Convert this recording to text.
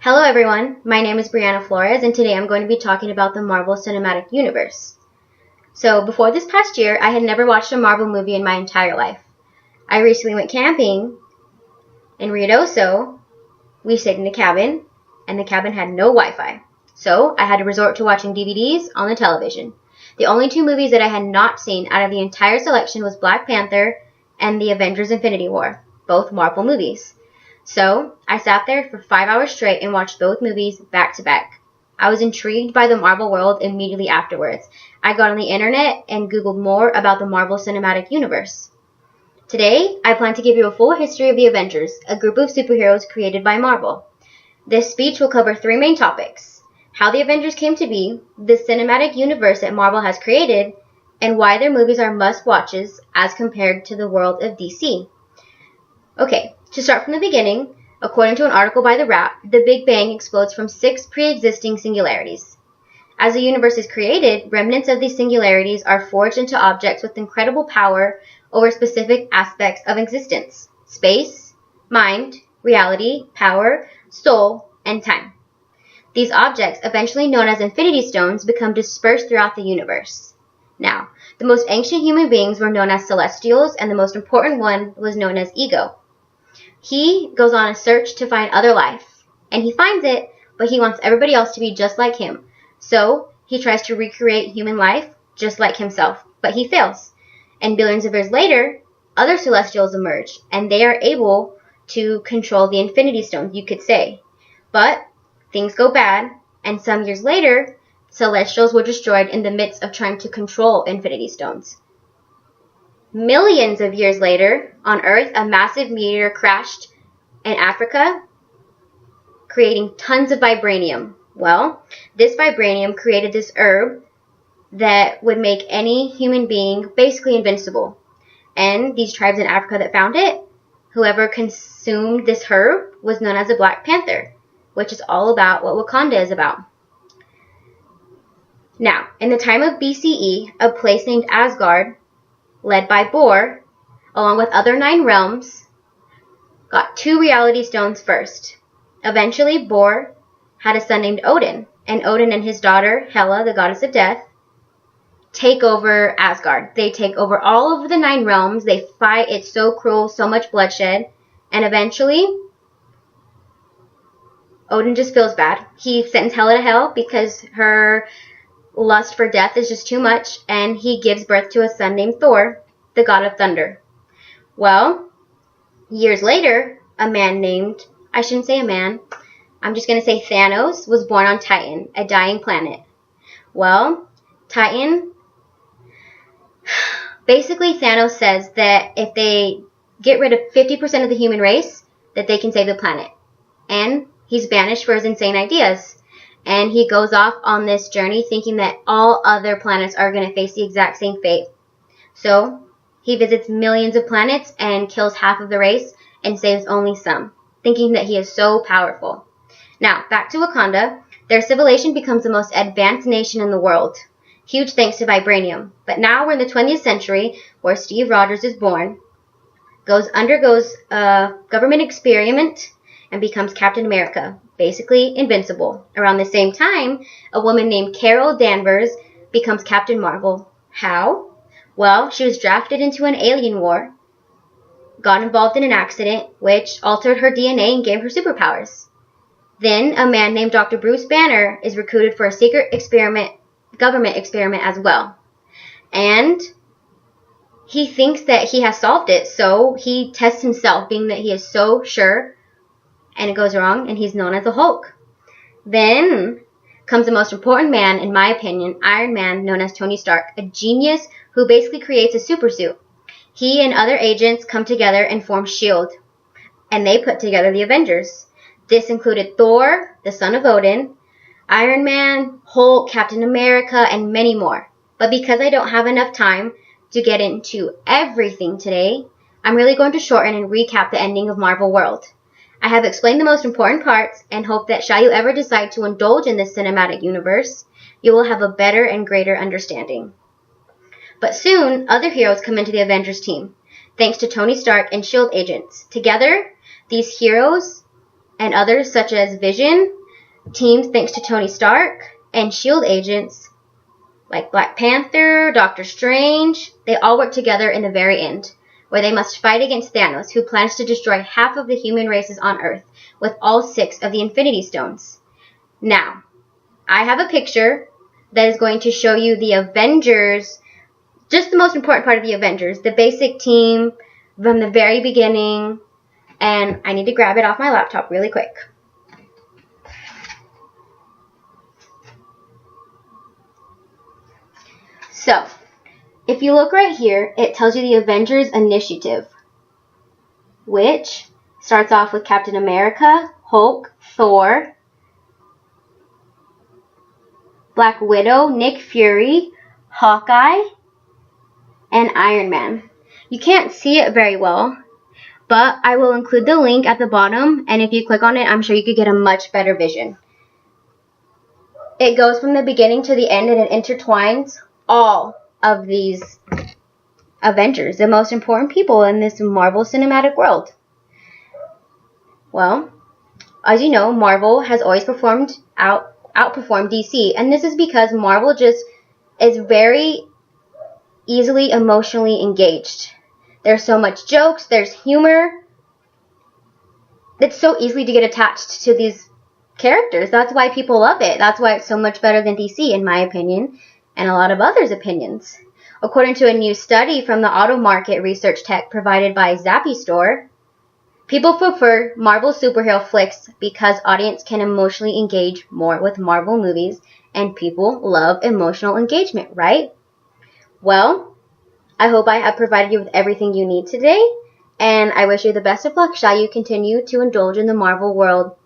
Hello everyone, my name is Brianna Flores and today I'm going to be talking about the Marvel Cinematic Universe. So before this past year, I had never watched a Marvel movie in my entire life. I recently went camping in Ruidoso. We stayed in a cabin and the cabin had no Wi-Fi. So I had to resort to watching DVDs on the television. The only two movies that I had not seen out of the entire selection was Black Panther and the Avengers Infinity War, both Marvel movies. So I sat there for 5 hours straight and watched both movies back to back. I was intrigued by the Marvel world immediately afterwards. I got on the internet and Googled more about the Marvel Cinematic Universe. Today, I plan to give you a full history of the Avengers, a group of superheroes created by Marvel. This speech will cover three main topics: how the Avengers came to be, the cinematic universe that Marvel has created, and why their movies are must-watches as compared to the world of DC. Okay, to start from the beginning, according to an article by The Wrap, the Big Bang explodes from 6 pre-existing singularities. As the universe is created, remnants of these singularities are forged into objects with incredible power over specific aspects of existence: space, mind, reality, power, soul, and time. These objects, eventually known as Infinity Stones, become dispersed throughout the universe. Now, the most ancient human beings were known as Celestials, and the most important one was known as Ego. He goes on a search to find other life, and he finds it, but he wants everybody else to be just like him. So he tries to recreate human life just like himself, but he fails. And billions of years later, other Celestials emerge, and they are able to control the Infinity Stones, you could say. But things go bad, and some years later, Celestials were destroyed in the midst of trying to control Infinity Stones. Millions of years later, on Earth, a massive meteor crashed in Africa, creating tons of vibranium. Well, this vibranium created this herb that would make any human being basically invincible. And these tribes in Africa that found it, whoever consumed this herb was known as a Black Panther, which is all about what Wakanda is about. Now, in the time of BCE, a place named Asgard, led by Bor, along with other 9 realms, got 2 reality stones first. Eventually, Bor had a son named Odin, and Odin and his daughter, Hela, the goddess of death, take over Asgard. They take over all of the 9 realms. They fight. It's so cruel, so much bloodshed, and eventually, Odin just feels bad. He sends Hela to hell because her lust for death is just too much, and he gives birth to a son named Thor, the god of thunder. Well, years later, a man named, I shouldn't say a man, I'm just going to say Thanos, was born on Titan, a dying planet. Well, Titan, basically Thanos says that if they get rid of 50% of the human race, that they can save the planet. And he's banished for his insane ideas. And he goes off on this journey thinking that all other planets are going to face the exact same fate. So he visits millions of planets and kills half of the race and saves only some, thinking that he is so powerful. Now, back to Wakanda. Their civilization becomes the most advanced nation in the world, huge thanks to vibranium. But now we're in the 20th century, where Steve Rogers is born, undergoes a government experiment, and becomes Captain America, basically invincible. Around the same time, a woman named Carol Danvers becomes Captain Marvel. How? Well, she was drafted into an alien war, got involved in an accident, which altered her DNA and gave her superpowers. Then a man named Dr. Bruce Banner is recruited for a secret government experiment as well. And he thinks that he has solved it, so he tests himself, being that he is so sure, and it goes wrong, and he's known as the Hulk. Then comes the most important man, in my opinion, Iron Man, known as Tony Stark, a genius who basically creates a super suit. He and other agents come together and form S.H.I.E.L.D., and they put together the Avengers. This included Thor, the son of Odin, Iron Man, Hulk, Captain America, and many more. But because I don't have enough time to get into everything today, I'm really going to shorten and recap the ending of Marvel World. I have explained the most important parts and hope that shall you ever decide to indulge in this cinematic universe, you will have a better and greater understanding. But soon, other heroes come into the Avengers team, thanks to Tony Stark and S.H.I.E.L.D. agents. Together, these heroes and others such as Vision, teams thanks to Tony Stark, and S.H.I.E.L.D. agents like Black Panther, Doctor Strange. They all work together in the very end, where they must fight against Thanos, who plans to destroy half of the human races on Earth with all 6 of the Infinity Stones. Now, I have a picture that is going to show you the Avengers, just the most important part of the Avengers, the basic team from the very beginning, and I need to grab it off my laptop really quick. So, if you look right here, it tells you the Avengers Initiative, which starts off with Captain America, Hulk, Thor, Black Widow, Nick Fury, Hawkeye, and Iron Man. You can't see it very well, but I will include the link at the bottom, and if you click on it, I'm sure you could get a much better vision. It goes from the beginning to the end, and it intertwines all of these Avengers, the most important people in this Marvel Cinematic world. Well, as you know, Marvel has always outperformed DC, and this is because Marvel just is very easily emotionally engaged. There's so much jokes, there's humor. It's so easy to get attached to these characters. That's why people love it. That's why it's so much better than DC, in my opinion, and a lot of others' opinions. According to a new study from the auto market research tech provided by Zappy Store, people prefer Marvel superhero flicks because audience can emotionally engage more with Marvel movies, and people love emotional engagement, right? Well, I hope I have provided you with everything you need today, and I wish you the best of luck. Shall you continue to indulge in the Marvel world